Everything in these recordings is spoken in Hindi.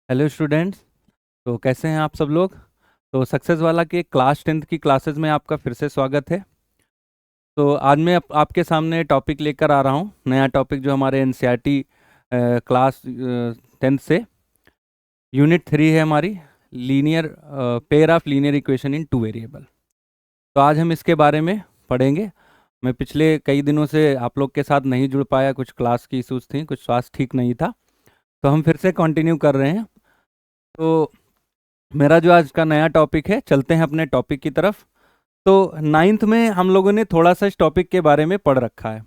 Hello students. तो कैसे हैं आप सब लोग। तो सक्सेस वाला के क्लास 10th की क्लासेस में आपका फिर से स्वागत है। तो आज मैं आपके सामने टॉपिक लेकर आ रहा हूँ, नया टॉपिक जो हमारे एनसीईआरटी क्लास 10th से यूनिट 3 है हमारी, linear pair of linear equation in two variable. तो आज हम इसके बारे में पढ़ेंगे। मैं पिछले कई दिनों से आप लोग के साथ नहीं जुड़ पाया, कुछ क्लास की इशूज़ थी, कुछ स्वास्थ्य ठीक नहीं था, तो हम फिर से कंटिन्यू कर रहे हैं। तो मेरा जो आज का नया टॉपिक है, चलते हैं अपने टॉपिक की तरफ। तो नाइन्थ में हम लोगों ने थोड़ा सा इस टॉपिक के बारे में पढ़ रखा है।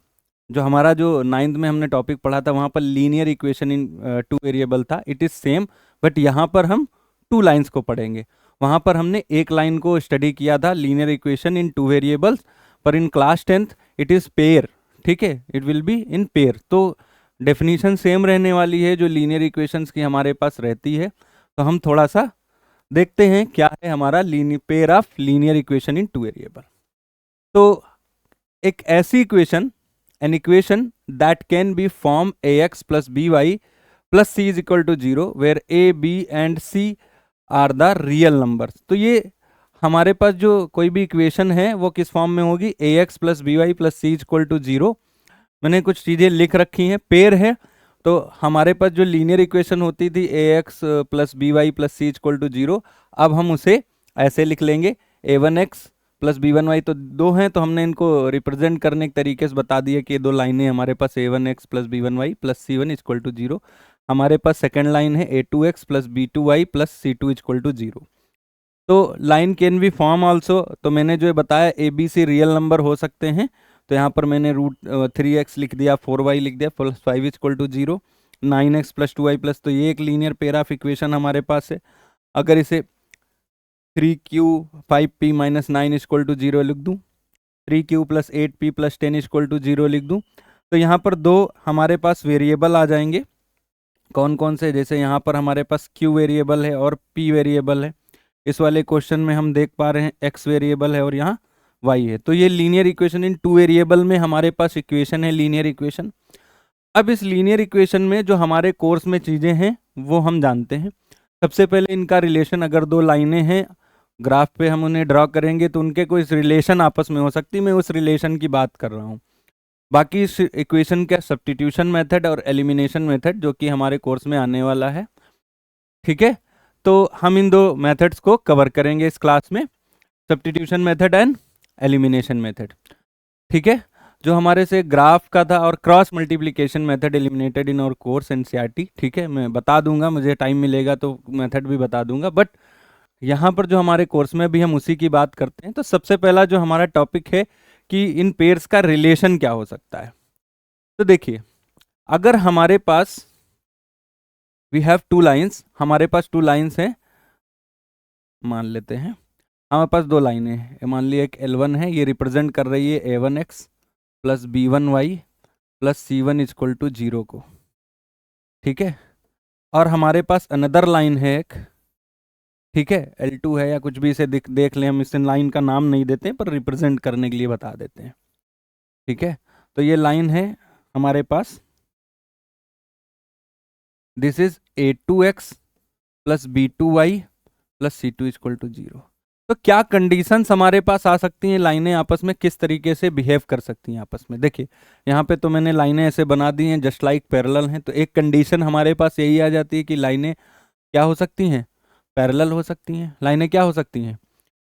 जो हमारा जो नाइन्थ में हमने टॉपिक पढ़ा था वहाँ पर linear equation in two variable था, इट इज़ सेम, बट यहाँ पर हम टू लाइंस को पढ़ेंगे। वहाँ पर हमने एक लाइन को स्टडी किया था, linear equation in two variables, पर in class 10th it is pair. ठीक है, it will be in pair. तो डेफिनीशन सेम रहने वाली है जो लीनियर इक्वेशंस की हमारे पास रहती है। तो हम थोड़ा सा देखते हैं क्या है हमारा pair of linear equation in two variable. तो एक ऐसी equation, an equation that can be form a x plus b y plus c is equal to zero where a b and c are the real numbers. तो ये हमारे पास जो कोई भी इक्वेशन है वो किस फॉर्म में होगी, a x plus b y plus c is equal to zero. मैंने कुछ चीज़ें लिख रखी हैं, पेयर है। तो हमारे पास जो लीनियर इक्वेशन होती थी a x plus b y plus c equal to zero, अब हम उसे ऐसे लिख लेंगे, a one x plus b one y. तो दो हैं तो हमने इनको रिप्रेजेंट करने के तरीके से बता दिया कि ये दो लाइनें हमारे पास a one x plus b one y plus c one equal to zero. हमारे पास सेकेंड लाइन है a two x plus b two y plus c two equal to zero. तो line can be form also, तो मैंने जो बताया A B C real number हो सकते हैं। तो यहाँ पर मैंने रूट 3x लिख दिया, 4y लिख दिया, plus 5 equal to zero, 9x plus 2y plus. तो ये एक लीनियर पेयर ऑफ इक्वेशन हमारे पास है। अगर इसे 3q 5p minus 9 equal to zero लिख दूँ, 3q plus 8p plus 10 equal to zero लिख दूँ, तो यहाँ पर दो हमारे पास वेरिएबल आ जाएंगे। कौन कौन से, जैसे यहाँ पर हमारे पास q वेरिएबल है और p वेरिएबल है। इस वाले क्वेश्चन में हम देख पा रहे हैं x वेरिएबल है और यहाँ y है। तो ये linear equation in two variable में हमारे पास इक्वेशन है, लीनियर इक्वेशन। अब इस लीनियर इक्वेशन में जो हमारे कोर्स में चीज़ें हैं वो हम जानते हैं। सबसे पहले इनका रिलेशन, अगर दो लाइनें हैं ग्राफ पे हम उन्हें ड्रॉ करेंगे तो उनके कोई रिलेशन आपस में हो सकती है, मैं उस रिलेशन की बात कर रहा हूँ। बाकी इस इक्वेशन का सब्स्टिट्यूशन मेथड और एलिमिनेशन मेथड जो कि हमारे कोर्स में आने वाला है, ठीक है। तो हम इन दो मेथड्स को कवर करेंगे इस क्लास में, substitution method and elimination method. ठीक है, जो हमारे से ग्राफ का था, और क्रॉस मल्टीप्लिकेशन मेथड एलिमिनेटेड इन और कोर्स एनसीईआरटी। ठीक है, मैं बता दूंगा, मुझे टाइम मिलेगा तो मेथड भी बता दूंगा, बट यहाँ पर जो हमारे कोर्स में भी हम उसी की बात करते हैं। तो सबसे पहला जो हमारा टॉपिक है कि इन पेयर्स का रिलेशन क्या हो सकता है। तो देखिए, अगर हमारे पास वी हैव टू लाइंस, हमारे पास टू लाइंस हैं, मान लेते हैं हमारे पास दो लाइनें हैं। मान लिया एक L1 है, ये रिप्रेजेंट कर रही है A1x plus B1y plus C1 equal to zero को। ठीक है, और हमारे पास अनदर लाइन है एक, ठीक है, L2 है या कुछ भी, इसे देख लें, हम इस लाइन का नाम नहीं देते हैं पर रिप्रेजेंट करने के लिए बता देते हैं। ठीक है, तो ये लाइन है हमारे पास, this is A2x plus B2y plus C2 equal to zero. तो क्या कंडीशंस हमारे पास आ सकती हैं, लाइनें आपस में किस तरीके से बिहेव कर सकती हैं आपस में। देखिए, यहाँ पे तो मैंने लाइनें ऐसे बना दी हैं जस्ट लाइक पैरेलल हैं। तो एक कंडीशन हमारे पास यही आ जाती है कि लाइनें क्या हो सकती हैं, पैरेलल हो सकती हैं। लाइनें क्या हो सकती हैं,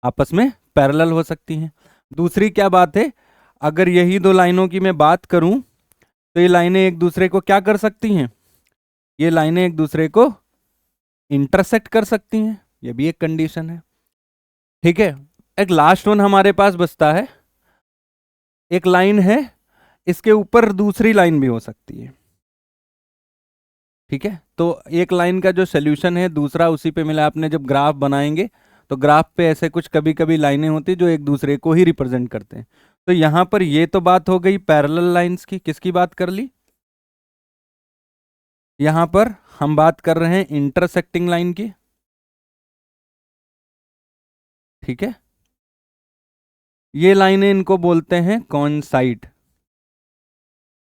आपस में पैरेलल हो सकती हैं। दूसरी क्या बात है, अगर यही दो लाइनों की मैं बात करूं तो ये लाइनें एक दूसरे को क्या कर सकती हैं, ये लाइनें एक दूसरे को इंटरसेक्ट कर सकती हैं, ये भी एक कंडीशन है। ठीक है, एक लास्ट वन हमारे पास बचता है, एक लाइन है, इसके ऊपर दूसरी लाइन भी हो सकती है। ठीक है, तो एक लाइन का जो सोल्यूशन है दूसरा उसी पे मिला। आपने जब ग्राफ बनाएंगे तो ग्राफ पे ऐसे कुछ कभी कभी लाइनें होती जो एक दूसरे को ही रिप्रेजेंट करते हैं। तो यहाँ पर ये तो बात हो गई पैरेलल लाइंस की, किसकी बात कर ली, यहाँ पर हम बात कर रहे हैं इंटरसेक्टिंग लाइन की। ठीक है, ये लाइनें इनको बोलते हैं कॉइंसाइड।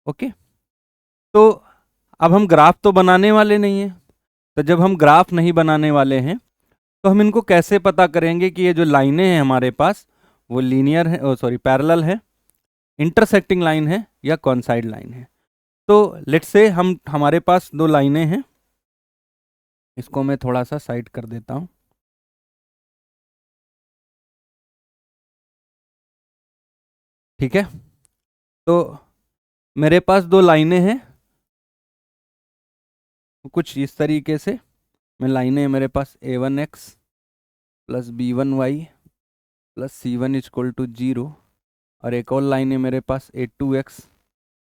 ओके, तो अब हम ग्राफ तो बनाने वाले नहीं है, तो जब हम ग्राफ नहीं बनाने वाले हैं तो हम इनको कैसे पता करेंगे कि ये जो लाइनें हैं हमारे पास वो लीनियर है, सॉरी पैरेलल है, इंटरसेक्टिंग लाइन है या कॉन्साइड लाइन है। तो लेट्स से हमारे पास दो लाइनें हैं, इसको मैं थोड़ा सा साइड कर देता हूं। ठीक है, तो मेरे पास दो लाइनें हैं कुछ इस तरीके से। मैं लाइनें मेरे पास a1x plus b1y plus c1 equal to 0, और एक और लाइन है मेरे पास a2x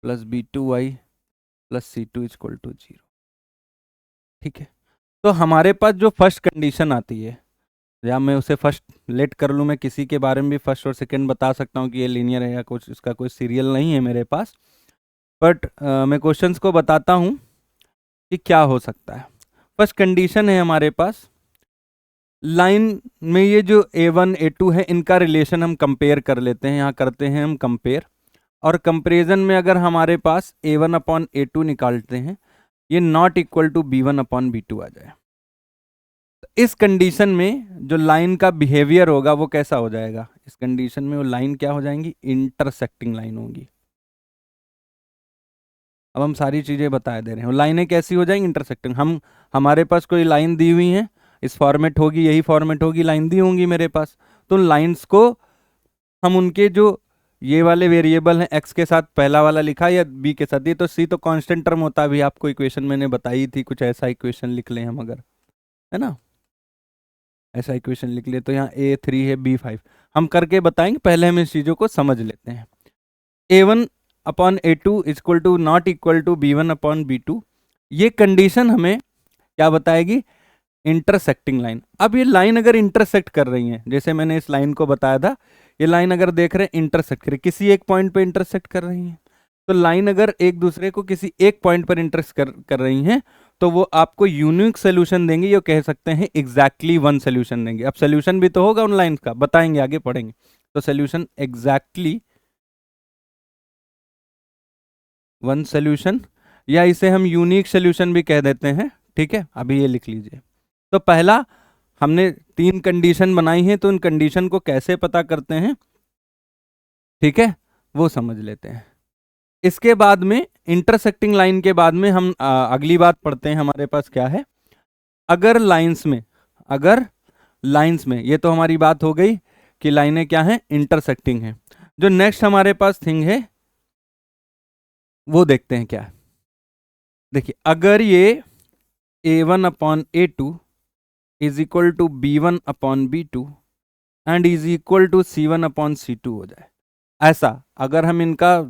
plus b2y plus c2 equal to 0। ठीक है, तो हमारे पास जो फर्स्ट कंडीशन आती है, या मैं उसे फर्स्ट लेट कर लूँ, मैं किसी के बारे में भी फर्स्ट और सेकंड बता सकता हूँ कि ये लीनियर है या कुछ, इसका कोई सीरियल नहीं है मेरे पास, बट मैं क्वेश्चंस को बताता हूँ कि क्या हो सकता है। फर्स्ट कंडीशन है हमारे पास, लाइन में ये जो a1 a2 है इनका रिलेशन हम कंपेयर कर लेते हैं, यहाँ करते हैं हम कंपेयर, और कंपेरिजन में अगर हमारे पास a1 अपॉन a2 निकालते हैं, ये not equal to b1 upon b2 आ जाए। तो इस कंडीशन में जो लाइन का बिहेवियर होगा वो कैसा हो जाएगा, इस कंडीशन में वो लाइन क्या हो जाएंगी, इंटरसेक्टिंग लाइन होगी। अब हम सारी चीजें बता दे रहे हैं, लाइनें कैसी हो जाएंगी, इंटरसेक्टिंग। हमारे पास कोई लाइन दी हुई है, इस फॉर्मेट होगी, यही फॉर्मेट होगी, लाइन दी होंगी मेरे पास, तो लाइंस को हम उनके जो ये वाले वेरिएबल हैं x के साथ पहला वाला लिखा या b के साथ, ये तो c तो कांस्टेंट टर्म होता है, अभी आपको इक्वेशन मैंने बताई थी, कुछ ऐसा इक्वेशन लिख लें हम अगर, है ना, ऐसा इक्वेशन लिख ले, तो यहाँ a3 है b5, हम करके बताएंगे, पहले हम इस चीज़ों को समझ लेते हैं। a1 upon a2 equal to not equal to b1 upon b2, ये कंडीशन हमें क्या बताएगी, इंटरसेक्टिंग लाइन। अब ये लाइन अगर इंटरसेक्ट कर रही है, जैसे मैंने इस लाइन को बताया था, ये लाइन अगर देख रहे हैं इंटरसेक्ट कर किसी एक पॉइंट पे इंटरसेक्ट कर रही है, तो लाइन अगर एक दूसरे को किसी एक पॉइंट पर इंटरसेक्ट कर रही हैं तो वो आपको यूनिक सोल्यूशन देंगे, ये कह सकते हैं एग्जैक्टली वन सोल्यूशन देंगे। अब सोल्यूशन भी तो होगा उन लाइन का, बताएंगे आगे पढ़ेंगे, तो सोल्यूशन एग्जैक्टली वन सोल्यूशन, या इसे हम यूनिक सोल्यूशन भी कह देते हैं। ठीक है, अभी ये लिख लीजिए। तो पहला हमने 3 कंडीशन बनाई हैं, तो उन कंडीशन को कैसे पता करते हैं, ठीक है, वो समझ लेते हैं। इसके बाद में इंटरसेक्टिंग लाइन के बाद में हम अगली बात पढ़ते हैं, हमारे पास क्या है, अगर लाइंस में ये तो हमारी बात हो गई कि लाइनें क्या हैं, इंटरसेक्टिंग हैं। जो नेक्स्ट हमारे पास थिंग है वो देखते हैं क्या है। देखिए, अगर ये a1 upon a2 is equal to b1 upon b2 and is equal to c1 upon c2 हो जाए, ऐसा अगर हम इनका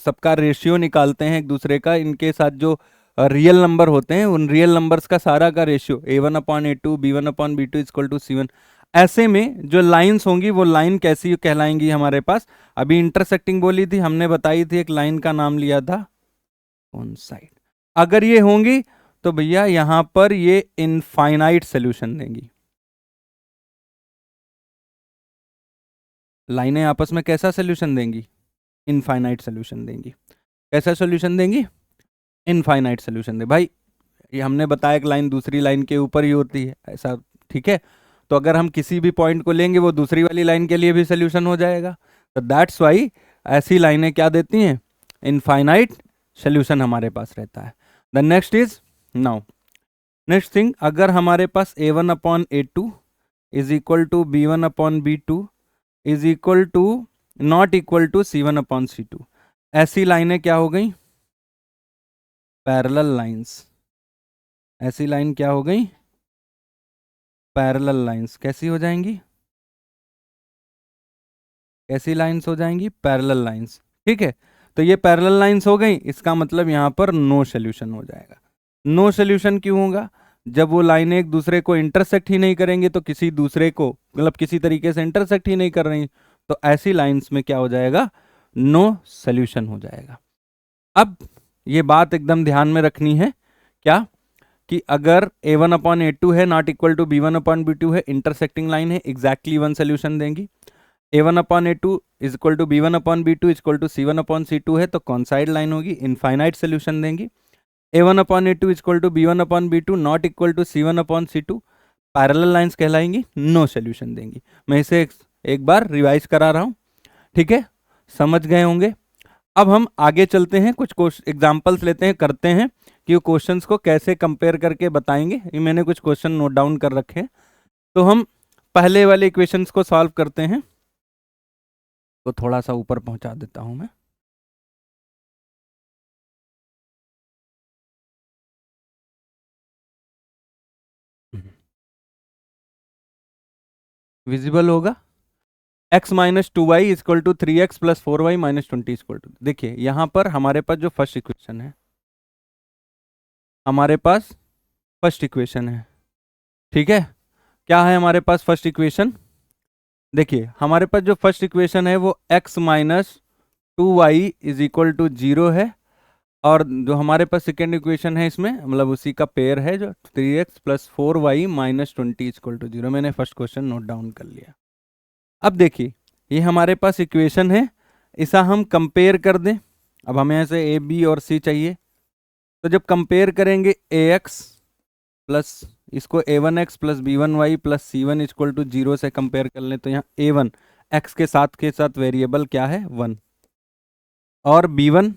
सबका रेशियो निकालते हैं एक दूसरे का, इनके साथ जो रियल नंबर होते हैं उन रियल नंबर्स का सारा का ratio a1 upon a2 b1 upon b2 equal to c1, ऐसे में जो लाइंस होंगी वो लाइन कैसी कहलाएंगी हमारे पास, अभी इंटरसेक्टिंग बोली थी हमने, बताई थी, एक लाइन का नाम लिया था कॉन्साइड। अगर ये होंगी तो भैया यहां पर ये इनफाइनाइट सोल्यूशन देंगी। लाइनें आपस में कैसा सोल्यूशन देंगी, इनफाइनाइट सोल्यूशन देंगी। कैसा सोल्यूशन देंगी, इनफाइनाइट सोल्यूशन दे। भाई ये हमने बताया कि लाइन दूसरी लाइन के ऊपर ही होती है ऐसा, ठीक है, तो अगर हम किसी भी पॉइंट को लेंगे वो दूसरी वाली लाइन के लिए भी सोल्यूशन हो जाएगा, तो दैट्स वाई ऐसी लाइनें क्या देती हैं, इनफाइनाइट सोल्यूशन हमारे पास रहता है। The next is now next thing, अगर हमारे पास a1 upon a2 is equal to b1 upon b2 is equal to not equal to c1 upon c2, ऐसी लाइनें क्या हो गई, पैरेलल लाइंस। ऐसी लाइन क्या हो गई, पैरेलल लाइंस। कैसी हो जाएंगी, कैसी लाइंस हो जाएंगी, पैरेलल लाइंस। ठीक है, तो ये पैरेलल लाइंस हो गई, इसका मतलब यहां पर नो सोल्यूशन हो जाएगा। नो सोल्यूशन क्यों होगा, जब वो लाइनें एक दूसरे को इंटरसेक्ट ही नहीं करेंगे, तो किसी दूसरे को मतलब किसी तरीके से इंटरसेक्ट ही नहीं कर रही, तो ऐसी लाइंस में क्या हो जाएगा, नो सोल्यूशन हो जाएगा। अब ये बात एकदम ध्यान में रखनी है क्या, कि अगर a1 अपॉन a2 है not equal to b1 upon b2 है, इंटरसेक्टिंग लाइन है, एग्जैक्टली वन सोल्यूशन देंगी। a1 upon a2 is equal to b1 upon b2 is equal to c1 upon c2 है, तो कॉन्साइड लाइन होगी, इनफाइनाइट सोल्यूशन देंगी। A1 upon A2 equal to B1 upon B2 not equal to C1 upon C2 parallel lines कहलाएंगी, नो सोल्यूशन देंगी। मैं इसे एक बार रिवाइज करा रहा हूँ, ठीक है, समझ गए होंगे। अब हम आगे चलते हैं, कुछ एग्जांपल्स लेते हैं, करते हैं कि वो क्वेश्चंस को कैसे कंपेयर करके बताएंगे। ये मैंने कुछ क्वेश्चन नोट डाउन कर रखे हैं, तो हम पहले वाले इक्वेशंस को सॉल्व करते हैं। तो थोड़ा सा ऊपर पहुंचा देता हूं मैं। विजिबल होगा। x minus 2y equal to 3x plus 4y minus 20 equal to, देखिए यहां पर हमारे पास जो फर्स्ट इक्वेशन है, हमारे पास फर्स्ट इक्वेशन है, ठीक है। क्या है हमारे पास फर्स्ट इक्वेशन? देखिए हमारे पास जो फर्स्ट इक्वेशन है वो x minus 2y is equal to 0 है, और जो हमारे पास सेकेंड इक्वेशन है इसमें मतलब उसी का पेयर है जो 3x plus 4y minus 20 equal to 0। मैंने फर्स्ट क्वेश्चन नोट डाउन कर लिया। अब देखिए ये हमारे पास इक्वेशन है, इसा हम कंपेयर कर दें। अब हमें ऐसे a b और c चाहिए, तो जब कंपेयर करेंगे ax प्लस इसको a1x plus b1y plus c1 equal to 0 से कंपेयर कर लें, तो यहाँ a1 x के साथ वेरिएबल क्या है 1, और b1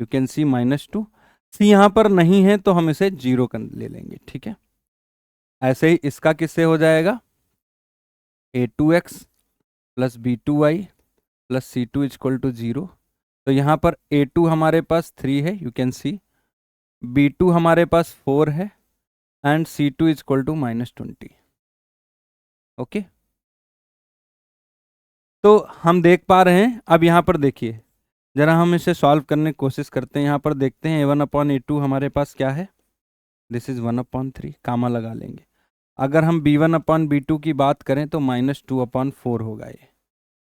you can see -2, c यहाँ पर नहीं है तो हम इसे 0 ले लेंगे, ठीक है। ऐसे ही इसका किससे हो जाएगा, a2x plus b2y plus c2 equal to 0। तो यहाँ पर a2 हमारे पास 3 है, यू कैन सी, b2 हमारे पास 4 है, and c2 equal to -20। Okay, तो हम देख पा रहे हैं। अब यहाँ पर देखिए जरा हम इसे सॉल्व करने की कोशिश करते हैं। यहाँ पर देखते हैं a1 अपॉन a2 हमारे पास क्या है, दिस इज 1/3, कामा लगा लेंगे। अगर हम b1 अपॉन b2 की बात करें तो -2/4 होगा ये,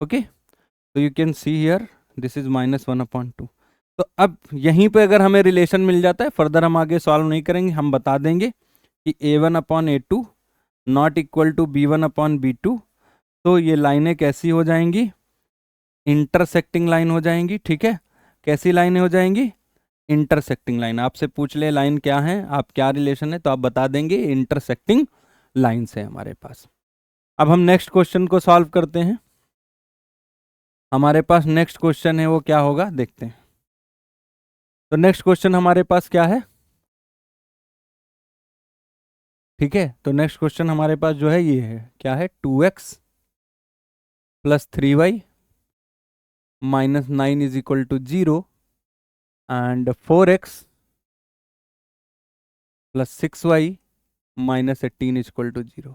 ओके। तो you can see here this is -1/2। तो अब यहीं पे अगर हमें रिलेशन मिल जाता है, फर्दर हम आगे सॉल्व नहीं करेंगे, हम बता देंगे कि a1 upon a2 not equal to b1 upon b2। तो ये लाइनें कैसी हो जाएंगी, इंटरसेक्टिंग लाइन हो जाएंगी, ठीक है। कैसी लाइनें हो जाएंगी, इंटरसेक्टिंग लाइन। आपसे पूछ ले लाइन क्या है, आप क्या रिलेशन है, तो आप बता देंगे इंटरसेक्टिंग लाइन से हमारे पास। अब हम नेक्स्ट क्वेश्चन को सॉल्व करते हैं। हमारे पास नेक्स्ट क्वेश्चन है वो क्या होगा देखते हैं। तो नेक्स्ट क्वेश्चन हमारे पास क्या है, ठीक है। तो नेक्स्ट क्वेश्चन हमारे पास जो है ये है, क्या है, 2x plus 3y minus 9 is equal to 0 and 4x plus 6y minus 18 equal to 0।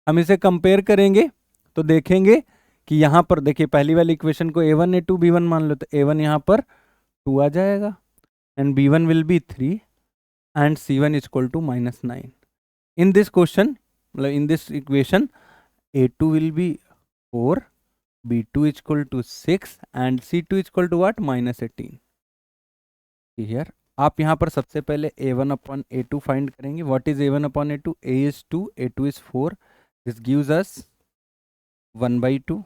हम इसे कंपेयर करेंगे तो देखेंगे कि यहाँ पर देखिए पहली वाली इक्वेशन को a1 a2 b1 मान लो, तो a1 यहाँ पर 2 आ जाएगा, and b1 will be 3 and c1 equal to -9। In this question मतलब in this equation a2 will be 4, b2 equal to 6 and c2 equal to what -18। Here आप यहाँ पर सबसे पहले a1 अपॉन a2 फाइंड करेंगे। What is a1 upon a2, a is 2 a2 is 4, this gives us 1/2।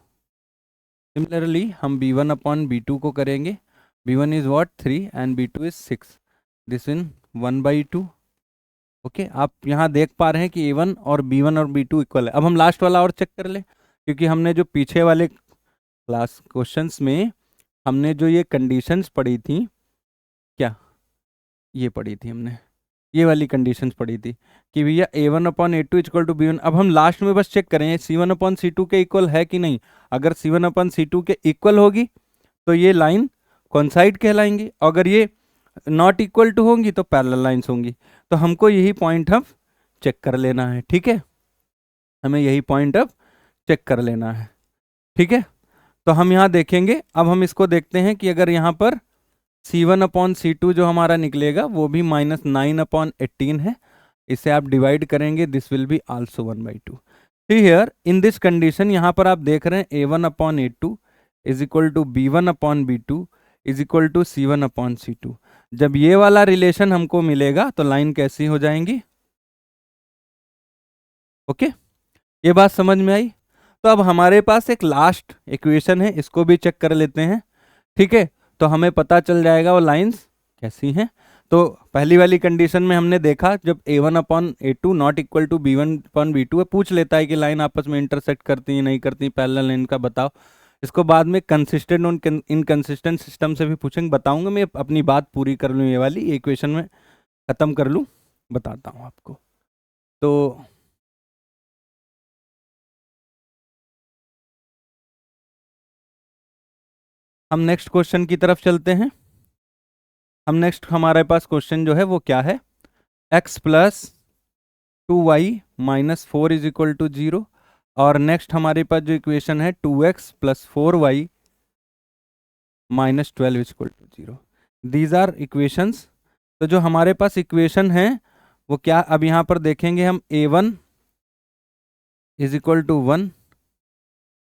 Similarly हम b1 अपॉन b2 को करेंगे, b1 is what 3 and b2 is 6, this in 1/2। Okay, आप यहाँ देख पा रहे हैं कि a1 और b1 और b2 इक्वल है। अब हम लास्ट वाला और चेक कर ले, क्योंकि हमने जो पीछे वाले क्लास क्वेश्चंस में हमने जो ये कंडीशंस पढ़ी थी, क्या ये पढ़ी थी हमने, ये वाली कंडीशंस पढ़ी थी कि भैया a1 upon a2 equal to b1। अब हम लास्ट में बस चेक करें c1 अपॉन c2 के इक्वल है कि नहीं। अगर c1 अपॉन c2 के इक्वल होगी तो ये लाइन कॉन्साइड कहलाएंगी, अगर ये नॉट इक्वल टू होंगी तो पैरेलल लाइंस होंगी। तो हमको यही पॉइंट अब चेक कर लेना है, ठीक है, हमें यही पॉइंट अब चेक कर लेना है, ठीक है। तो हम यहाँ देखेंगे, अब हम इसको देखते हैं कि अगर यहाँ पर c1 अपॉन c2 जो हमारा निकलेगा वो भी -9/18 है, इसे आप डिवाइड करेंगे, this will be also 1/2। Here in this condition यहाँ पर आप देख रहे हैं a1 upon a2 is equal to b1 upon b2 is equal to c1 upon c2। जब ये वाला रिलेशन हमको मिलेगा तो लाइन कैसी हो जाएंगी, ओके, ये बात समझ में आई। तो अब हमारे पास एक लास्ट इक्वेशन है, इसको भी चेक कर लेते हैं, ठीक है। तो हमें पता चल जाएगा वो लाइंस कैसी हैं। तो पहली वाली कंडीशन में हमने देखा जब a1/a2 not equal to b1/b2 है, पूछ लेता है कि लाइन आपस में इंटरसेक्ट करती है नहीं करती, पैरेलल लाइन का बताओ। इसको बाद में कंसिस्टेंट और इनकंसिस्टेंट सिस्टम से भी पूछेंगे, बताऊंगा। मैं अपनी बात पूरी कर लूँ, ये वाली इक्वेशन में ख़त्म कर लूँ, बताता हूँ आपको। तो हम नेक्स्ट क्वेश्चन की तरफ चलते हैं। हमारे पास क्वेश्चन जो है वो क्या है, x plus 2y minus 4 is equal to 0। और नेक्स्ट हमारे पास जो इक्वेशन है 2x plus 4y minus 12 is equal to 0। These are equations. तो जो हमारे पास इक्वेशन है वो क्या, अब यहाँ पर देखेंगे हम, a1 is equal to 1,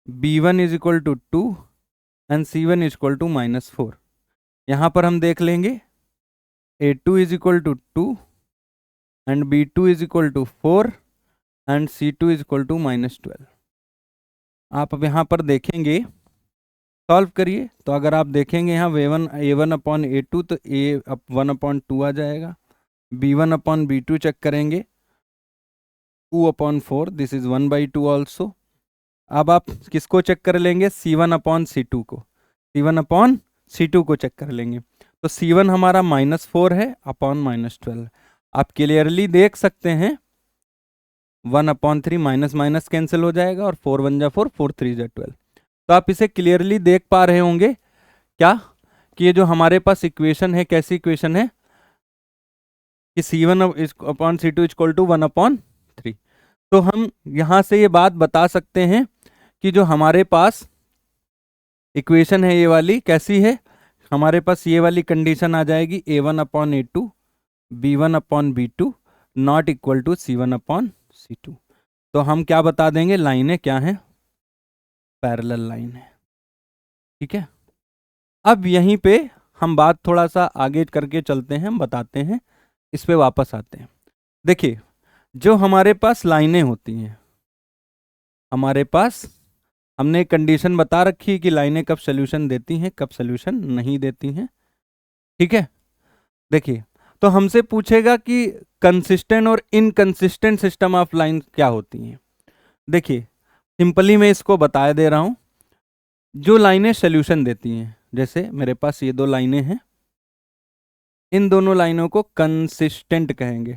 b1 is equal to 2 and c1 is equal to -4। यहाँ पर हम देख लेंगे a2 is equal to 2 and b2 is equal to 4 and c2 is equal to -12। आप अब यहाँ पर देखेंगे, सॉल्व करिए, तो अगर आप देखेंगे यहाँ a1/a2 तो a1/2 आ जाएगा, b1/b2 चेक करेंगे 2/4, दिस इज 1/2 ऑल्सो। अब आप किसको चेक कर लेंगे, c1/c2 को, c1/c2 को चेक कर लेंगे। तो c1 हमारा -4 है अपॉन -12। आप क्लियरली देख सकते हैं 1/3 माइनस माइनस कैंसिल हो जाएगा और 4 1 जा 4, 4 3 जा 12। तो आप इसे क्लियरली देख पा रहे होंगे क्या, कि ये जो हमारे पास इक्वेशन है, कैसी इक्वेशन है कि c1/c2 इक्वल टू 1/3। तो हम यहाँ से ये बात बता सकते हैं कि जो हमारे पास इक्वेशन है ये वाली कैसी है, हमारे पास ये वाली कंडीशन आ जाएगी a1/a2 b1/b2 not equal to c1/c2। तो हम क्या बता देंगे, लाइनें क्या हैं, पैरेलल लाइन है। ठीक है, अब यहीं पे हम बात थोड़ा सा आगे करके चलते हैं, हम बताते हैं, इस पे वापस आते हैं। देखिए, जो हमारे पास लाइनें होती हैं, हमारे पास हमने कंडीशन बता रखी है कि लाइनें कब सोल्यूशन देती हैं, कब सोल्यूशन नहीं देती हैं। ठीक है, देखिए, तो हमसे पूछेगा कि कंसिस्टेंट और इनकंसिस्टेंट सिस्टम ऑफ लाइन क्या होती हैं। देखिए, सिंपली मैं इसको बता दे रहा हूं। जो लाइनें सोल्यूशन देती हैं, जैसे मेरे पास ये दो लाइनें हैं, इन दोनों लाइनों को कंसिस्टेंट कहेंगे,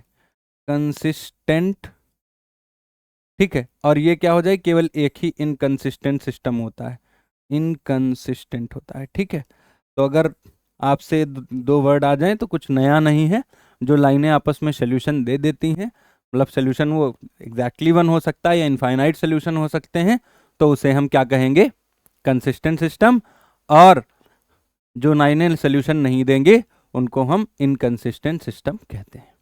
कंसिस्टेंट। ठीक है, और ये क्या हो जाए, केवल एक ही इनकंसिस्टेंट सिस्टम होता है, इनकंसिस्टेंट होता है। ठीक है, तो अगर आपसे दो वर्ड आ जाएं तो कुछ नया नहीं है, जो लाइनें आपस में सोल्यूशन दे देती हैं, मतलब सोल्यूशन वो एग्जैक्टली वन हो सकता है या इनफाइनाइट सोल्यूशन हो सकते हैं, तो उसे हम क्या कहेंगे, कंसिस्टेंट सिस्टम। और जो लाइनें सोल्यूशन नहीं देंगे उनको हम इनकंसिस्टेंट सिस्टम कहते हैं।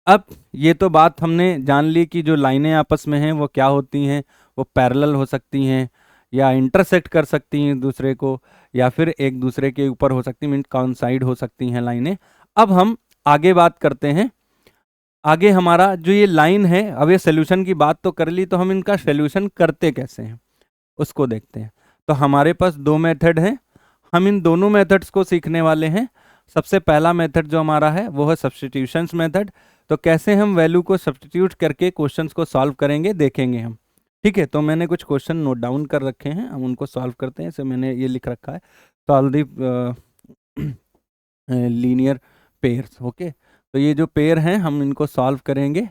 अब ये तो बात हमने जान ली कि जो लाइनें आपस में हैं वो क्या होती हैं, वो पैरेलल हो सकती हैं या इंटरसेक्ट कर सकती हैं दूसरे को, या फिर एक दूसरे के ऊपर हो सकती हैं, मीन कॉइंसाइड हो सकती हैं लाइनें। अब हम आगे बात करते हैं। आगे हमारा जो ये लाइन है, अब ये सोल्यूशन की बात तो कर ली, तो हम इनका सोल्यूशन करते कैसे हैं उसको देखते हैं। तो हमारे पास दो मेथड हैं, हम इन दोनों मेथड्स को सीखने वाले हैं। सबसे पहला मेथड जो हमारा है वो है सब्स्टिट्यूशंस मेथड। तो कैसे हम वैल्यू को सब्स्टिट्यूट करके क्वेश्चंस को सॉल्व करेंगे, देखेंगे हम। ठीक है, तो मैंने कुछ क्वेश्चन नोट डाउन कर रखे हैं, हम उनको सॉल्व करते हैं। इसे मैंने ये लिख रखा है, solve the linear pairs. Okay, तो ये जो पेयर हैं हम इनको सॉल्व करेंगे।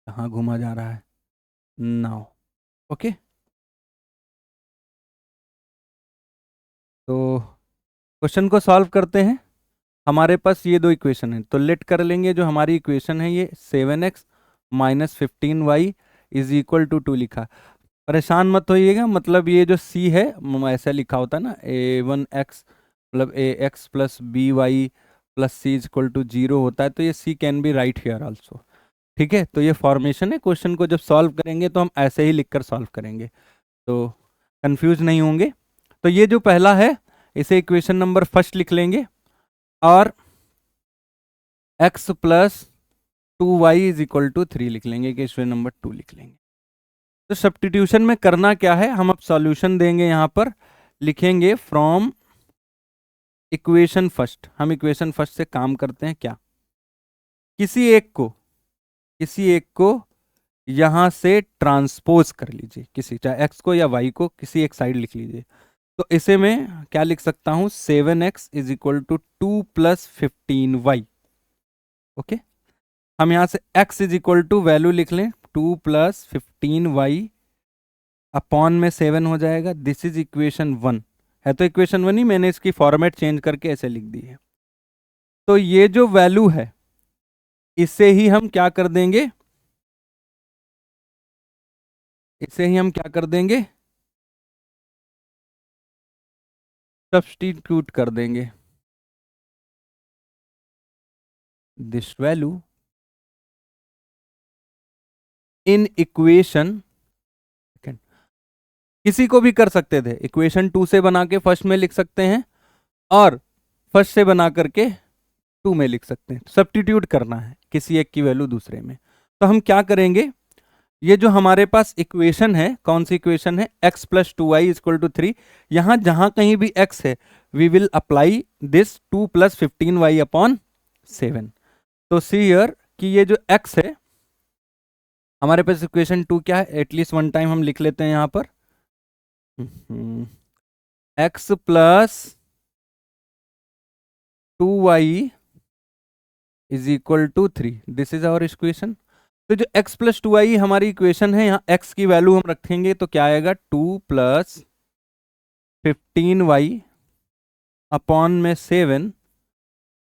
कहाँ घुमा जा रहा है नाउ। ओके, तो क्वेश्चन को सॉल्व करते हैं। हमारे पास ये दो इक्वेशन है, तो लेट कर लेंगे। जो हमारी इक्वेशन है ये 7x minus 15y is equal to 2 लिखा। परेशान मत होइएगा, मतलब ये जो c है ऐसा लिखा होता है ना, a1x मतलब ax plus by plus c is equal to 0 होता है, तो ये c can be write here also. ठीक है, तो ये फॉर्मेशन है। क्वेश्चन को जब सॉल्व करेंगे तो हम ऐसे ही लिखकर सॉल्व करेंगे, तो कंफ्यूज नहीं होंगे। तो ये जो पहला है इसे इक्वेशन नंबर फर्स्ट लिख लेंगे, और x plus 2y is equal to 3 लिख लेंगे, इक्वेशन नंबर 2 लिख लेंगे। तो सब्स्टिट्यूशन में करना क्या है, हम अब सॉल्यूशन देंगे यहाँ पर लिखेंगे फ्रॉम इक्वेशन फर्स्ट। हम इक्वेशन फर्स्ट से काम करते हैं क्या, किसी एक को यहां से ट्रांसपोज कर लीजिए, किसी चाहे एक्स को या वाई को किसी एक साइड लिख लीजिए। तो इसे मैं क्या लिख सकता हूं, 7x is equal to 2 + 15y। Okay, हम यहां से x is equal to value लिख लें 2 + 15y, अपॉन में 7 हो जाएगा। दिस इज इक्वेशन 1, है तो इक्वेशन 1 ही, मैंने इसकी फॉर्मेट चेंज करके ऐसे लिख दी है। तो ये जो वैल्यू है इसे ही हम क्या कर देंगे, इसे ही हम क्या कर देंगे, सब्स्टिट्यूट कर देंगे। दिस वैल्यू इन इक्वेशन, किसी को भी कर सकते थे, इक्वेशन 2 से बना के फर्स्ट में लिख सकते हैं और फर्स्ट से बना करके 2 में लिख सकते हैं। सब्स्टिट्यूट करना है किसी एक की वैल्यू दूसरे में। तो हम क्या करेंगे, ये जो हमारे पास इक्वेशन है, कौन सी इक्वेशन है, x + 2y = 3, यहां जहां कहीं भी x है we will apply this 2 + 15y upon 7। तो सी हियर कि ये जो x है हमारे पास, इक्वेशन 2 क्या है, एटलीस्ट वन टाइम हम लिख लेते हैं यहां पर, x + 2y = 3। This is our equation. तो जो x + 2y हमारी इक्वेशन है, यहाँ x की वैल्यू हम रखेंगे तो क्या आएगा, 2 + 15y अपॉन में 7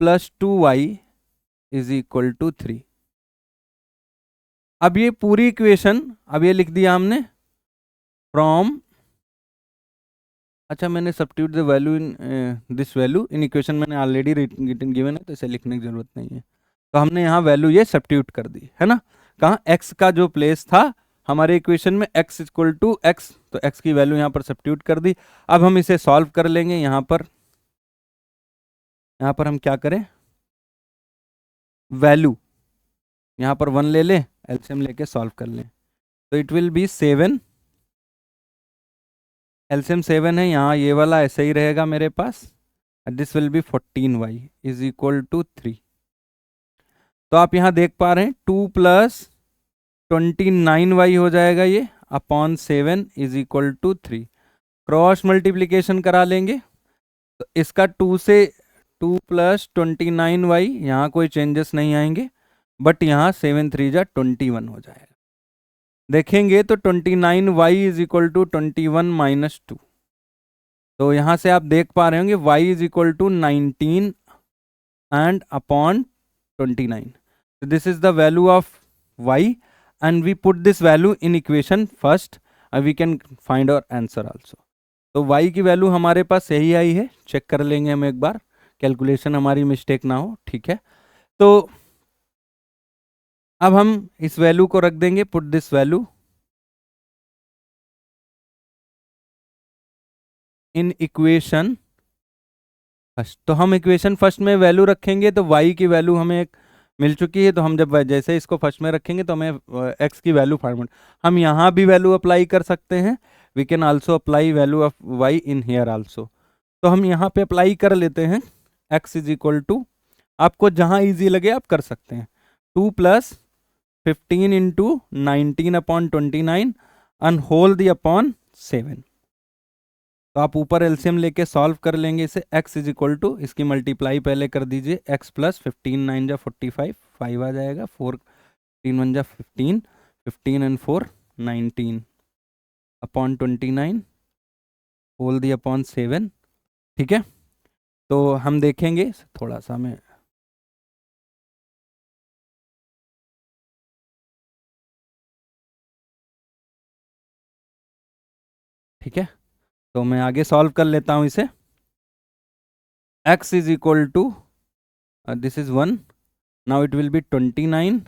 + 2y = 3। अब ये पूरी इक्वेशन, अब ये लिख दिया हमने फ्रॉम, अच्छा मैंने substitute the value in this value in equation मैंने ऑलरेडी रिटन गिवन है, तो इसे लिखने की जरूरत नहीं है। तो हमने यहाँ वैल्यू ये सब्स्टिट्यूट कर दी है ना, कहाँ, x का जो प्लेस था हमारे इक्वेशन में x = x, तो x की वैल्यू यहाँ पर सब्स्टिट्यूट कर दी। अब हम इसे सॉल्व कर लेंगे। यहाँ पर हम क्या करें, वैल्यू यहाँ पर 1 ले लें, एलसीएम लेके सॉल्व कर लें। तो इट विल बी 7, एलसीएम 7 है, यहाँ ये वाला ऐसे ही रहेगा मेरे पास, दिस विल बी 14y = 3। तो आप यहाँ देख पा रहे हैं 2 + 29y हो जाएगा ये, अपॉन 7 = 3। क्रॉस मल्टीप्लीकेशन करा लेंगे तो इसका 2 से 2 + 29y, यहाँ कोई चेंजेस नहीं आएंगे, बट यहाँ 7 3 जा 21 हो जाएगा। देखेंगे तो 29y = 21 - 2। तो यहाँ से आप देख पा रहे होंगे y = 19 and upon 29. So this is the value of y, and we put this value in equation first and we can find our answer also. तो y की वैल्यू हमारे पास सही आई है, चेक कर लेंगे हम एक बार, कैलकुलेशन हमारी मिस्टेक ना हो, ठीक है। तो अब हम इस वैल्यू को रख देंगे, put this value in equation first. तो हम इक्वेशन फर्स्ट में वैल्यू रखेंगे तो y की वैल्यू हमें एक मिल चुकी है, तो हम जब जैसे इसको फर्स्ट में रखेंगे तो हमें x की वैल्यू फाइंड, हम यहाँ भी वैल्यू अप्लाई कर सकते हैं, we can also apply value of y in here also. तो हम यहाँ पे अप्लाई कर लेते हैं, x = आपको जहाँ ईजी लगे आप कर सकते हैं, 2 + 15 × 19/29 and whole the upon 7। तो आप ऊपर एलसीएम लेके सॉल्व कर लेंगे इसे, x = इसकी मल्टीप्लाई पहले कर दीजिए, x + 15 9 जा 45, 5 आ जाएगा, 4 3 1 जा 15, 15 and 4 19 upon 29 whole the upon 7। ठीक है, तो हम देखेंगे थोड़ा सा मैं, ठीक है, तो मैं आगे सॉल्व कर लेता हूँ इसे। x = this is 1, now it will be 29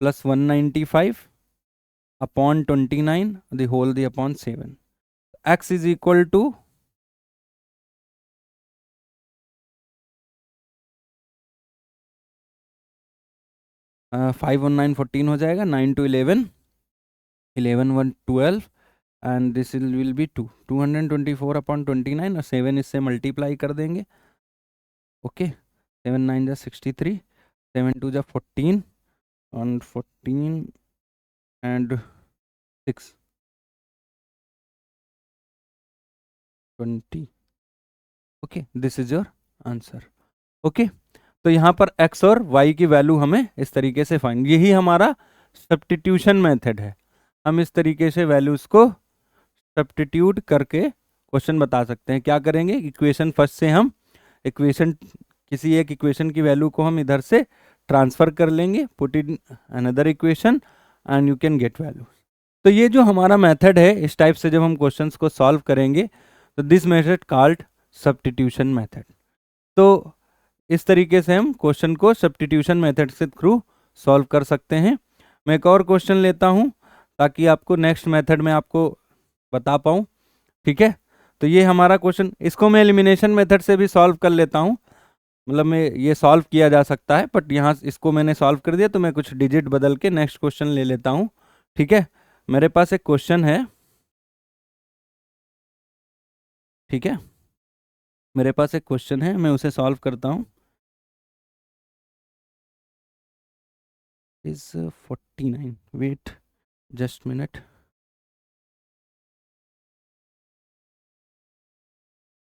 + 195 upon 29 the whole the upon 7। x = 5 और 9 14 हो जाएगा, 9 2 11, 11 1 12, एंड दिस विल बी 224/29 और 7 इससे मल्टीप्लाई कर देंगे. ओके, 7 9 जा 63, 7 2 जा 14 and 14 and 6 20. Okay, this is your answer. Okay, तो यहाँ पर x और y की वैल्यू हमें इस तरीके से फाइंड, यही हमारा सब्स्टिट्यूशन मेथड है. हम इस तरीके से वैल्यूज को सब्स्टिट्यूट करके क्वेश्चन बता सकते हैं. क्या करेंगे, इक्वेशन फर्स्ट से हम इक्वेशन, किसी एक इक्वेशन की वैल्यू को हम इधर से ट्रांसफर कर लेंगे, put in another equation and you can get value. तो ये जो हमारा मेथड है, इस टाइप से जब हम क्वेश्चंस को सॉल्व करेंगे तो this method called substitution method. तो इस तरीके से हम क्वेश्चन को सब्स्टिट्यूशन मेथड से थ्रू सॉल्व कर सकते हैं. मैं एक और क्वेश्चन लेता हूँ ताकि आपको नेक्स्ट मेथड में आपको बता पाऊँ. ठीक है, तो ये हमारा क्वेश्चन, इसको मैं एलिमिनेशन मेथड से भी सॉल्व कर लेता हूँ. मतलब मैं ये सॉल्व किया जा सकता है, बट यहाँ इसको मैंने सॉल्व कर दिया तो मैं कुछ डिजिट बदल के नेक्स्ट क्वेश्चन ले लेता हूँ. ठीक है, मेरे पास एक क्वेश्चन है. ठीक है, मेरे पास एक क्वेश्चन है, मैं उसे सॉल्व करता हूँ. Is 49, wait just minute,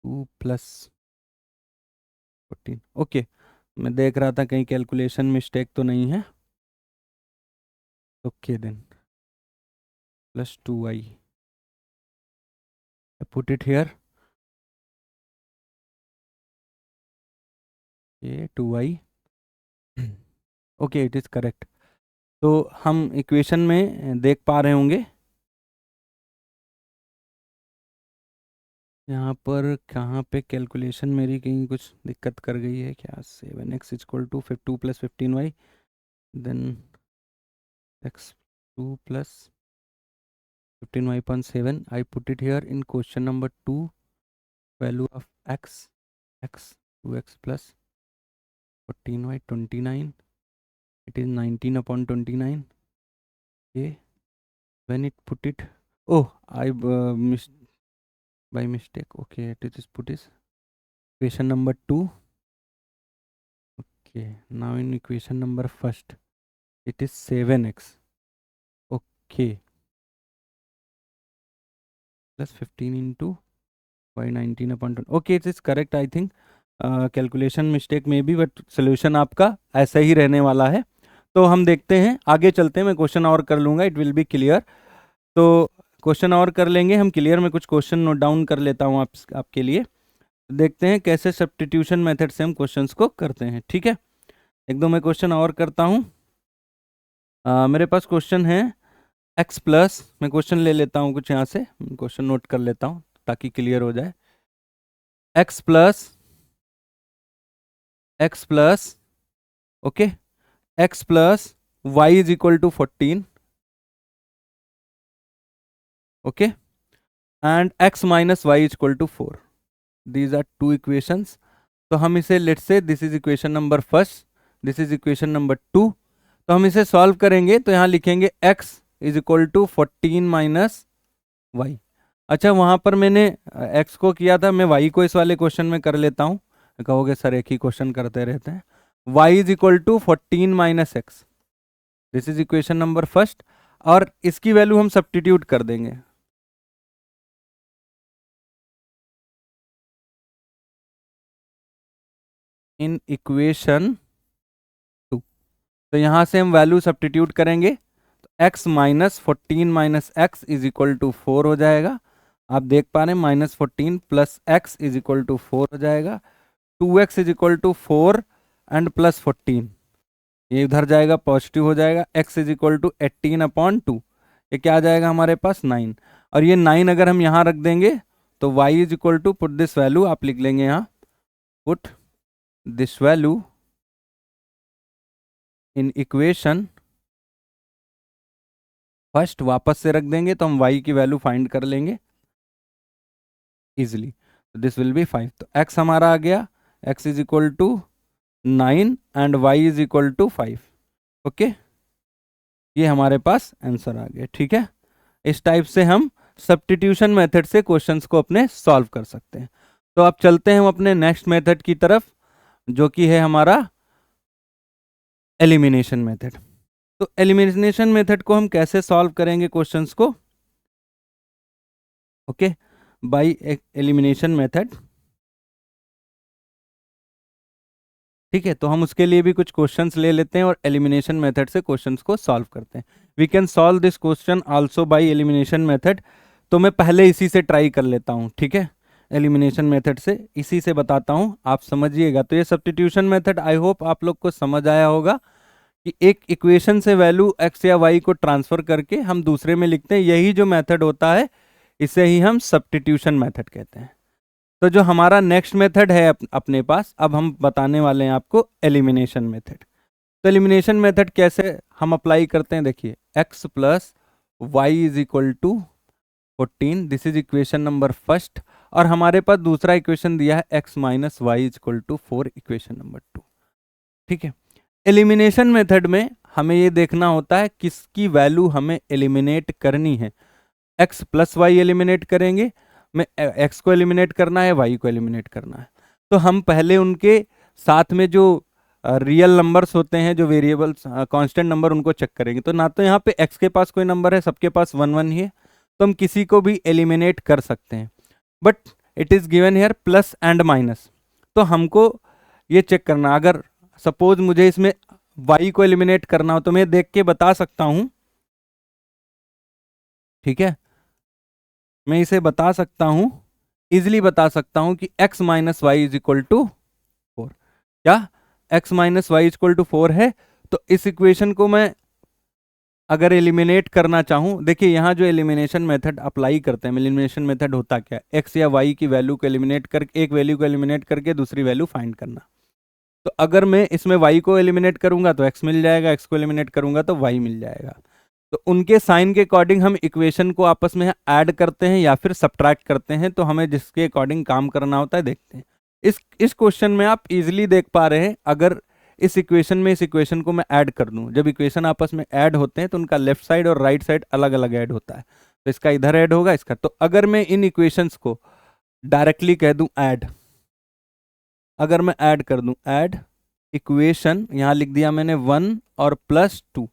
2 + 14. Okay, मैं देख रहा था कहीं कैलकुलेशन मिस्टेक तो नहीं है. Okay then, +2y, I put it here. ये 2y. Okay, it is correct. तो हम इक्वेशन में देख पा रहे होंगे, यहाँ पर कहाँ पे कैलकुलेशन मेरी कहीं कुछ दिक्कत कर गई है क्या. 7x = 2 + 15y, then x2 + 15y/7. I put it here in question number 2. Value of x 2x + 14y 29. It is 19/29. Okay, when it put it, oh, I missed by mistake. Okay, it is put is equation number 2. Okay, now in equation number first, it is 7x. Okay, plus 15 into y 19/20. Okay, it is correct, I think. Calculation mistake में भी, बट सोल्यूशन आपका ऐसा ही रहने वाला है. तो हम देखते हैं, आगे चलते हैं. मैं क्वेश्चन और कर लूँगा, इट विल बी क्लियर. तो क्वेश्चन और कर लेंगे हम क्लियर. में कुछ क्वेश्चन नोट डाउन कर लेता हूँ आपके लिए. देखते हैं कैसे सब्स्टिट्यूशन मेथड से हम क्वेश्चंस को करते हैं. ठीक है, एक दो मैं क्वेश्चन और करता हूँ. मेरे पास क्वेश्चन है x प्लस, मैं क्वेश्चन ले लेता हूँ कुछ यहाँ से, क्वेश्चन नोट कर लेता हूँ ताकि क्लियर हो जाए. x plus okay, x plus y = 14. Okay, and x - y = 4. These are two equations. तो हम इसे, let's say this is equation number first, this is equation number 2. तो हम इसे सॉल्व करेंगे तो यहाँ लिखेंगे x = 14 - y. अच्छा, वहाँ पर मैंने x को किया था, मैं y को इस वाले क्वेश्चन में कर लेता हूँ. कहोगे सर एक ही क्वेश्चन करते रहते हैं. y = 14 - x, this is equation number first. और इसकी वैल्यू हम सब्स्टिट्यूट कर देंगे. इन इक्वेशन 2, तो यहाँ से हम वैल्यू सब्स्टिट्यूट करेंगे तो x - 14 - x = 4 हो जाएगा. आप देख पा रहे हैं, -14 + x = 4 हो जाएगा. 2x = 4 एंड +14, ये उधर जाएगा, पॉजिटिव हो जाएगा. x = 18/2, ये क्या आ जाएगा हमारे पास 9. और ये 9 अगर हम यहाँ रख देंगे तो y = पुट दिस वैल्यू, आप लिख लेंगे यहाँ, put this value in equation first. वापस से रख देंगे तो हम y की वैल्यू फाइंड कर लेंगे इजिली. This will B 5. तो x हमारा आ गया, x = 9 एंड y = 5. ओके, ये हमारे पास आंसर आ गया. ठीक है, इस टाइप से हम सब्स्टिट्यूशन मेथड से क्वेश्चंस को अपने सॉल्व कर सकते हैं। तो अब चलते हैं हम अपने नेक्स्ट मेथड की तरफ, जो कि है हमारा एलिमिनेशन मेथड। तो एलिमिनेशन मेथड को हम कैसे सॉल्व करेंगे क्वेश्चंस को? Okay, bye elimination method. ठीक है, तो हम उसके लिए भी कुछ क्वेश्चंस ले लेते हैं और एलिमिनेशन मेथड से क्वेश्चंस को सॉल्व करते हैं। We can solve this question also by elimination method. तो मैं पहले इसी से ट्राई कर लेता हूँ, ठीक है, एलिमिनेशन मेथड से इसी से बताता हूँ, आप समझिएगा। तो ये सब्स्टिट्यूशन मेथड आई होप आप लोग को समझ आया होगा कि एक इक्वेशन से वैल्यू x या y को ट्रांसफर करके हम दूसरे में लिखते हैं, यही जो मेथड होता है इसे ही हम सब्स्टिट्यूशन मेथड कहते हैं। तो जो हमारा नेक्स्ट मेथड है अपने पास, अब हम बताने वाले हैं आपको एलिमिनेशन मेथड। तो एलिमिनेशन मेथड कैसे हम अप्लाई करते हैं, देखिए x plus y is equal to 14, this is equation number first, और हमारे पास दूसरा इक्वेशन दिया है x minus y is equal to 4, equation number 2। ठीक है, एलिमिनेशन मेथड में हमें ये देखना होता है किसकी वैल्यू हमें एलिमिनेट करनी है। x प्लस वाई एलिमिनेट करेंगे, में x को एलिमिनेट करना है, y को एलिमिनेट करना है। तो हम पहले उनके साथ में जो रियल नंबर्स होते हैं, जो वेरिएबल्स कांस्टेंट नंबर, उनको चेक करेंगे। तो ना तो यहाँ पे x के पास कोई नंबर है, सबके पास 1 1 ही है, तो हम किसी को भी एलिमिनेट कर सकते हैं। But it is given here plus and minus, तो हमको ये चेक करना, अगर सपोज मुझे इसमें y को एलिमिनेट करना हो तो मैं देख के बता सकता हूं, ठीक है, मैं इसे बता सकता हूं, इजिली बता सकता हूं कि x minus y is equal to 4। क्या x minus y is equal to 4 है? तो इस इक्वेशन को मैं अगर एलिमिनेट करना चाहूं, देखिए यहां जो एलिमिनेशन मेथड अप्लाई करते हैं, एलिमिनेशन मेथड होता क्या है, x या y की वैल्यू को एलिमिनेट कर, एक वैल्यू को एलिमिनेट करके दूसरी वैल्यू फाइंड करना। तो अगर मैं इसमें y को एलिमिनेट करूंगा तो x मिल जाएगा, x को एलिमिनेट करूंगा तो y मिल जाएगा। तो उनके साइन के अकॉर्डिंग हम इक्वेशन को आपस में ऐड करते हैं या फिर सब्ट्रैक्ट करते हैं, तो हमें जिसके अकॉर्डिंग काम करना होता है देखते हैं। इस क्वेश्चन में आप इजीली देख पा रहे हैं, अगर इस इक्वेशन में इस इक्वेशन को मैं ऐड कर दूं, जब इक्वेशन आपस में ऐड होते हैं तो उनका लेफ्ट साइड और राइट साइड अलग अलग ऐड होता है। तो इसका इधर ऐड होगा, इसका। तो अगर मैं इन इक्वेशंस को डायरेक्टली कह दूं ऐड, अगर मैं ऐड कर दूं, ऐड इक्वेशन, यहां लिख दिया मैंने 1 और प्लस 2।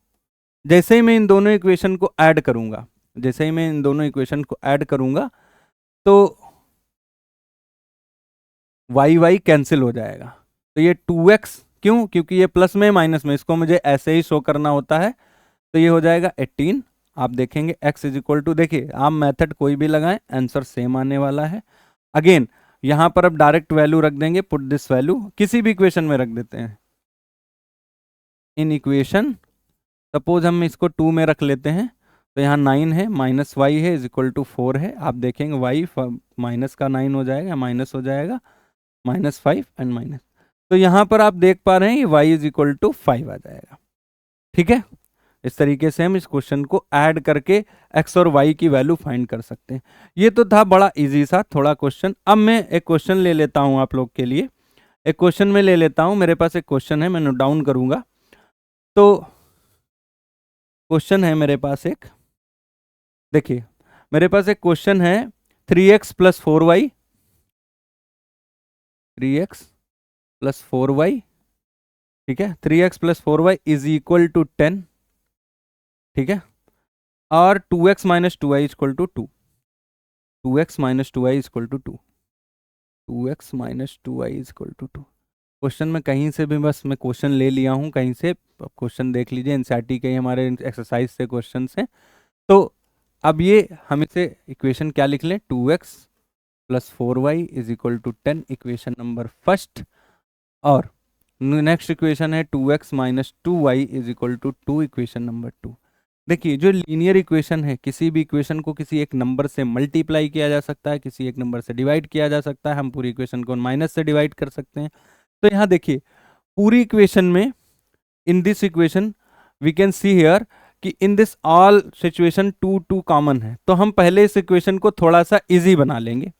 जैसे ही मैं इन दोनों इक्वेशन को ऐड करूंगा, जैसे ही मैं इन दोनों इक्वेशन को ऐड करूंगा तो वाई वाई कैंसिल हो जाएगा। तो ये 2x, क्यों? क्योंकि ये प्लस में माइनस में, इसको मुझे ऐसे ही शो करना होता है। तो ये हो जाएगा 18। आप देखेंगे x इज इक्वल टू, देखिए आप मेथड कोई भी लगाएं आंसर सेम आने वाला है। अगेन यहां पर अब डायरेक्ट वैल्यू रख देंगे, पुट दिस वैल्यू, किसी भी इक्वेशन में रख देते हैं। इन इक्वेशन सपोज हम इसको 2 में रख लेते हैं, तो यहाँ 9 है, माइनस वाई है, इज इक्वल टू 4 है। आप देखेंगे वाई माइनस का 9 हो जाएगा, माइनस हो जाएगा, -5 एंड माइनस। तो यहाँ पर आप देख पा रहे हैं ये वाई इज इक्वल टू 5 आ जाएगा। ठीक है, इस तरीके से हम इस क्वेश्चन को ऐड करके x और y की वैल्यू फाइंड कर सकते हैं। ये तो था बड़ा इजी सा थोड़ा क्वेश्चन। अब मैं एक क्वेश्चन ले लेता हूँ आप लोग के लिए, एक क्वेश्चन में ले लेता हूँ, मेरे पास एक क्वेश्चन है, मैं नोट डाउन करूंगा। तो क्वेश्चन है मेरे पास एक, देखिए मेरे पास एक क्वेश्चन है 3x plus 4y, 3x plus 4y, ठीक है, 3x plus 4y is equal to 10, ठीक है, और 2x minus 2y is equal to 2, 2x minus 2y is equal to 2, 2x minus 2y is equal to 2। Question में कहीं से भी बस मैं क्वेश्चन ले लिया हूँ कहीं से, क्वेश्चन देख लीजिए, एनसीईआरटी के हमारे एक्सरसाइज से क्वेश्चन से। तो अब ये हम इसे इक्वेशन क्या लिख लें, 2x plus 4y is equal to 10, equation number first. और नेक्स्ट इक्वेशन है 2x minus 2y is equal to 2, equation number 2। देखिए जो लीनियर इक्वेशन है, किसी भी इक्वेशन को किसी एक नंबर से मल्टीप्लाई किया जा सकता है, किसी एक नंबर से डिवाइड किया जा सकता है, हम पूरी इक्वेशन को माइनस से डिवाइड कर सकते हैं। तो यहाँ देखिए पूरी इक्वेशन में, in this equation we can see here कि in this all situation 2 2 common है। तो हम पहले इस इक्वेशन को थोड़ा सा इजी बना लेंगे।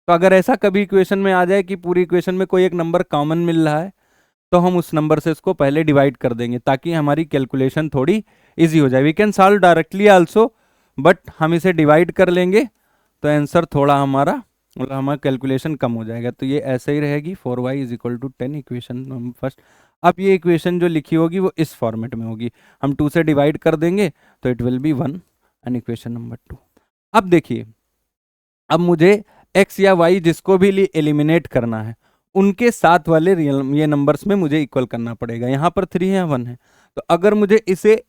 तो अगर ऐसा कभी इक्वेशन में आ जाए कि पूरी इक्वेशन में कोई एक नंबर कॉमन मिल रहा है, तो हम उस नंबर से इसको पहले डिवाइड कर देंगे ताकि हमारी कैलकुलेशन थोड़ी इजी हो जाए। We can solve directly also, but हम इसे डिवाइड कर लेंगे तो आंसर थोड़ा हमारा मतलब हमारा कैलकुलेशन कम हो जाएगा। तो ये ऐसे ही रहेगी 4y is equal to 10, equation number first. अब ये इक्वेशन जो लिखी होगी वो इस फॉर्मेट में होगी, हम 2 से डिवाइड कर देंगे तो it will be 1 and equation number 2। अब देखिए, अब मुझे x या y जिसको भी एलिमिनेट करना है उनके साथ वाले रियल ये नंबर्स में मुझे इक्वल करना पड़ेगा। यहाँ पर 3 है 1 है, तो अगर मुझे इसे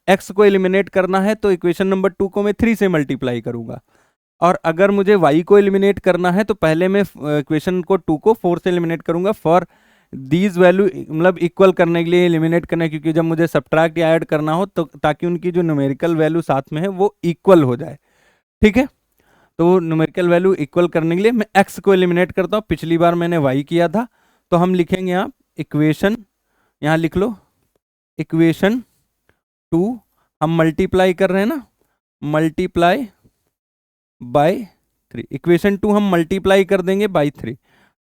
x को एलिमिनेट करना है तो इक्वेशन नंबर 2 को मैं 3 से मल्टीप्लाई करूंगा, और अगर मुझे y को एलिमिनेट करना है तो पहले मैं इक्वेशन को 2 को 4 से एलिमिनेट करूंगा फॉर दीज वैल्यू, मतलब इक्वल करने के लिए, एलिमिनेट करने, क्योंकि जब मुझे सब्ट्रैक्ट या ऐड करना हो तो ताकि उनकी जो न्यूमेरिकल वैल्यू साथ में है वो इक्वल हो जाए। ठीक है, तो न्यूमेरिकल वैल्यू इक्वल करने के लिए मैं x को एलिमिनेट करता हूँ। पिछली बार मैंने y किया था, तो हम लिखेंगे यहाँ इक्वेशन, यहाँ लिख लो इक्वेशन 2, हम मल्टीप्लाई कर रहे हैं ना, मल्टीप्लाई बाय 3, इक्वेशन 2 हम मल्टीप्लाई कर देंगे बाय 3,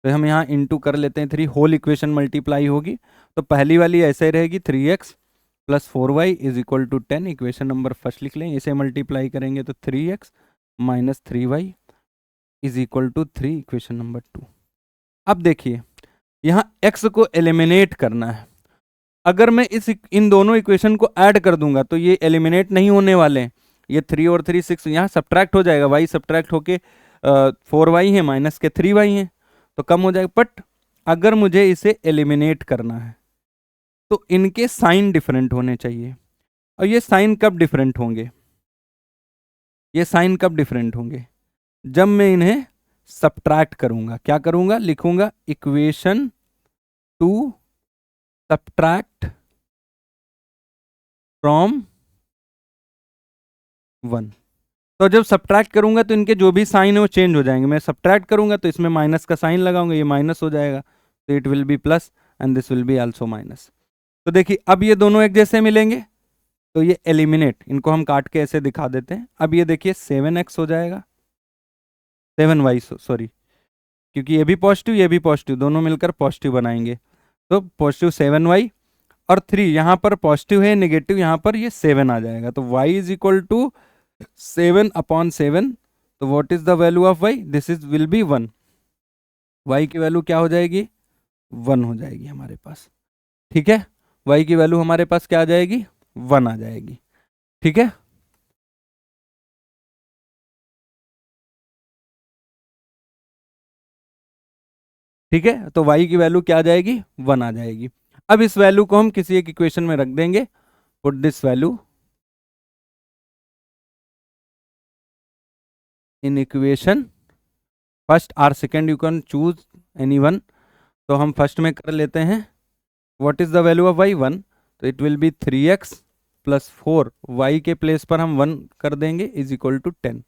तो हम यहाँ इनटू कर लेते हैं 3, होल इक्वेशन मल्टीप्लाई होगी। तो पहली वाली ऐसे रहेगी 3x plus 4y is equal to 10, equation number first लिख लें। इसे मल्टीप्लाई करेंगे तो 3x minus 3y is equal to 3, equation number 2। अब देखिए, यहाँ x को एलिमिनेट करना है। अगर मैं इन दोनों इक्वेशन को ऐड कर दूंगा तो ये एलिमिनेट नहीं होने वाले हैं, ये 3 और 3 6, यहाँ सब्ट्रैक्ट हो जाएगा, y सब्ट्रैक्ट होके 4y है माइनस के 3y है तो कम हो जाएगा। बट अगर मुझे इसे एलिमिनेट करना है तो इनके साइन डिफरेंट होने चाहिए, और ये साइन कब डिफरेंट होंगे, ये साइन कब डिफरेंट होंगे, जब मैं इन्हें सब्ट्रैक्ट करूंगा। क्या करूंगा, लिखूंगा इक्वेशन 2 सब्ट्रैक्ट फ्रॉम 1। तो जब सब्ट्रैक्ट करूंगा तो इनके जो भी साइन है वो चेंज हो जाएंगे। मैं सब्ट्रैक्ट करूंगा तो इसमें माइनस का साइन लगाऊंगा, ये माइनस हो जाएगा, तो it will B plus and this will be also minus. तो देखिए, अब ये दोनों एक जैसे मिलेंगे तो ये एलिमिनेट, इनको हम काट के ऐसे दिखा देते हैं। अब ये देखिए 7x हो जाएगा, 7y सॉरी, क्योंकि ये भी पॉजिटिव ये भी पॉजिटिव, दोनों मिलकर पॉजिटिव बनाएंगे, तो पॉजिटिव 7y और 3 यहाँ पर पॉजिटिव है, नेगेटिव यहाँ पर ये 7 आ जाएगा, तो y इज इक्वल टू 7/7। तो what is the value of y, this is will be 1, y की वैल्यू क्या हो जाएगी, 1 हो जाएगी हमारे पास। ठीक है, y की वैल्यू हमारे पास क्या आ जाएगी, 1 आ जाएगी। ठीक है, ठीक है, तो y की वैल्यू क्या आ जाएगी, 1 आ जाएगी। अब इस वैल्यू को हम किसी एक इक्वेशन में रख देंगे, put this value in equation first or second, you can choose any one. तो हम फर्स्ट में कर लेते हैं, what is the value of y, 1, तो it will be 3x plus 4, y के प्लेस पर हम 1 कर देंगे इज इक्वल टू 10।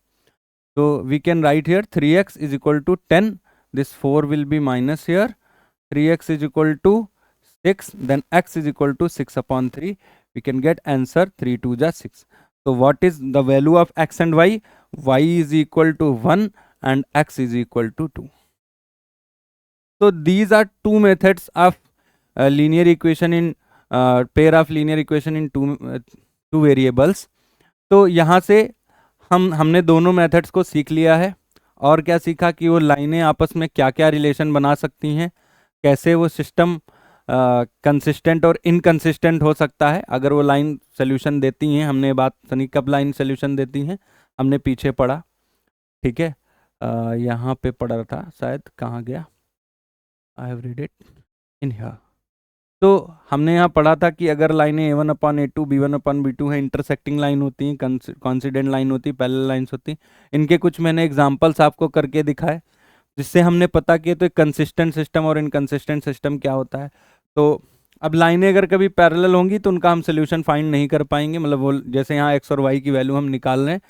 तो we can write here 3x is equal to 10, this 4 will be minus here, 3x is equal to 6, then x is equal to 6/3, we can get answer 3 2 जा 6। so what is the value of x and y, y is equal to 1 and x is equal to 2। so these are two methods of linear equation in pair of linear equation in two variables। तो यहाँ से हमने दोनों मेथड्स को सीख लिया है, और क्या सीखा कि वो लाइनें आपस में क्या क्या रिलेशन बना सकती हैं, कैसे वो सिस्टम कंसिस्टेंट और इनकंसिस्टेंट हो सकता है अगर वो लाइन सोल्यूशन देती हैं। हमने बात सुनी कब लाइन सोल्यूशन देती हैं, हमने पीछे पढ़ा। ठीक है, यहाँ पे पढ़ा था शायद, कहाँ गया, I have read it in here. तो हमने यहाँ पढ़ा था कि अगर लाइनें a1/a2 b1/b2 है, इंटरसेक्टिंग लाइन होती हैं, कॉन्सिडेंट लाइन होती है, पैरेलल लाइन्स होती हैं। इनके कुछ मैंने एग्जांपल्स आपको करके दिखाए जिससे हमने पता किया तो एक कंसिस्टेंट सिस्टम और इनकंसिस्टेंट सिस्टम क्या होता है। तो अब लाइनें अगर कभी पैरेलल होंगी तो उनका हम सोल्यूशन फाइंड नहीं कर पाएंगे, मतलब वो जैसे यहाँ x और y की वैल्यू हम निकाल रहे हैं,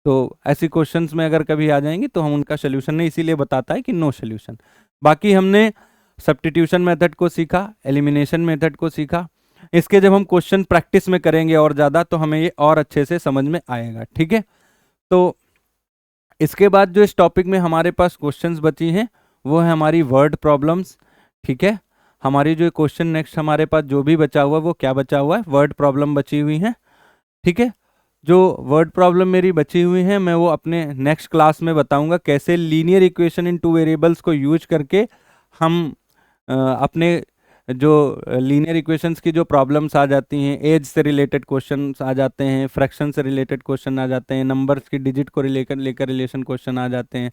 तो ऐसी क्वेश्चंस में अगर कभी आ जाएंगी तो हम उनका सोल्यूशन नहीं, इसीलिए बताता है कि नो सोल्यूशन। बाकी हमने सब्स्टिट्यूशन मेथड को सीखा, एलिमिनेशन मेथड को सीखा। इसके जब हम क्वेश्चन प्रैक्टिस में करेंगे और ज़्यादा तो हमें ये और अच्छे से समझ में आएगा। ठीक है, तो इसके बाद जो इस टॉपिक में हमारे पास क्वेश्चंस बची हैं वो है हमारी वर्ड प्रॉब्लम्स। ठीक है, हमारी जो क्वेश्चन नेक्स्ट हमारे पास जो भी बचा हुआ है वो क्या बचा हुआ है, वर्ड प्रॉब्लम बची हुई है। ठीक है, जो वर्ड प्रॉब्लम मेरी बची हुई है मैं वो अपने नेक्स्ट क्लास में बताऊंगा, कैसे लीनियर इक्वेशन इन 2 वेरिएबल्स को यूज करके हम अपने जो लीनियर इक्वेशंस की जो प्रॉब्लम्स आ जाती हैं, एज से रिलेटेड क्वेश्चंस आ जाते हैं, फ्रैक्शन से रिलेटेड क्वेश्चन आ जाते हैं, नंबर्स की डिजिट को लेकर रिलेशन क्वेश्चन आ जाते हैं।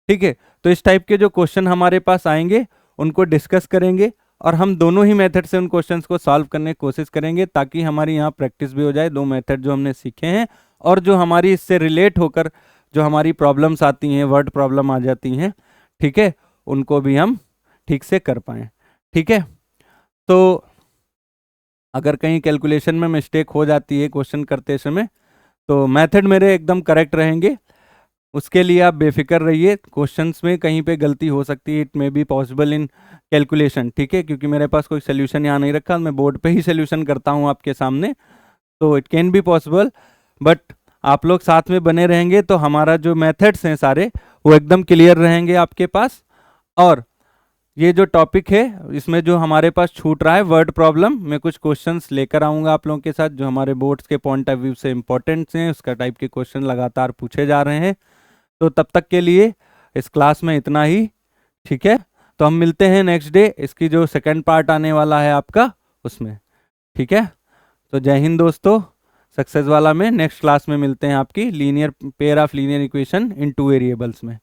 ठीक है, तो इस टाइप के जो क्वेश्चन हमारे पास आएंगे उनको डिस्कस करेंगे और हम दोनों ही मेथड से उन क्वेश्चंस को सॉल्व करने की कोशिश करेंगे, ताकि हमारी यहाँ प्रैक्टिस भी हो जाए, दो मेथड जो हमने सीखे हैं और जो हमारी इससे रिलेट होकर जो हमारी प्रॉब्लम्स आती हैं, वर्ड प्रॉब्लम आ जाती हैं, ठीक है, उनको भी हम ठीक से कर पाएँ। ठीक है, तो अगर कहीं कैलकुलेशन में मिस्टेक हो जाती है क्वेश्चन करते समय, तो मेथड मेरे एकदम करेक्ट रहेंगे, उसके लिए आप बेफिक्र रहिए। क्वेश्चंस में कहीं पे गलती हो सकती है, it may be possible in calculation, ठीक है, क्योंकि मेरे पास कोई सोल्यूशन यहाँ नहीं रखा, मैं बोर्ड पे ही सोल्यूशन करता हूँ आपके सामने, तो it can be possible, but आप लोग साथ में बने रहेंगे तो हमारा जो मेथड्स हैं सारे वो एकदम क्लियर रहेंगे आपके पास। और ये जो टॉपिक है इसमें जो हमारे पास छूट रहा है वर्ड प्रॉब्लम, मैं कुछ क्वेश्चंस लेकर आऊँगा आप लोगों के साथ जो हमारे बोर्ड्स के पॉइंट ऑफ व्यू से इंपॉर्टेंट हैं, उसका टाइप के क्वेश्चन लगातार पूछे जा रहे हैं। तो तब तक के लिए इस क्लास में इतना ही, ठीक है, तो हम मिलते हैं नेक्स्ट डे, इसकी जो सेकंड पार्ट आने वाला है आपका उसमें। ठीक है, तो जय हिंद दोस्तों, सक्सेस वाला में नेक्स्ट क्लास में मिलते हैं आपकी linear pair of linear equation in 2 variables में।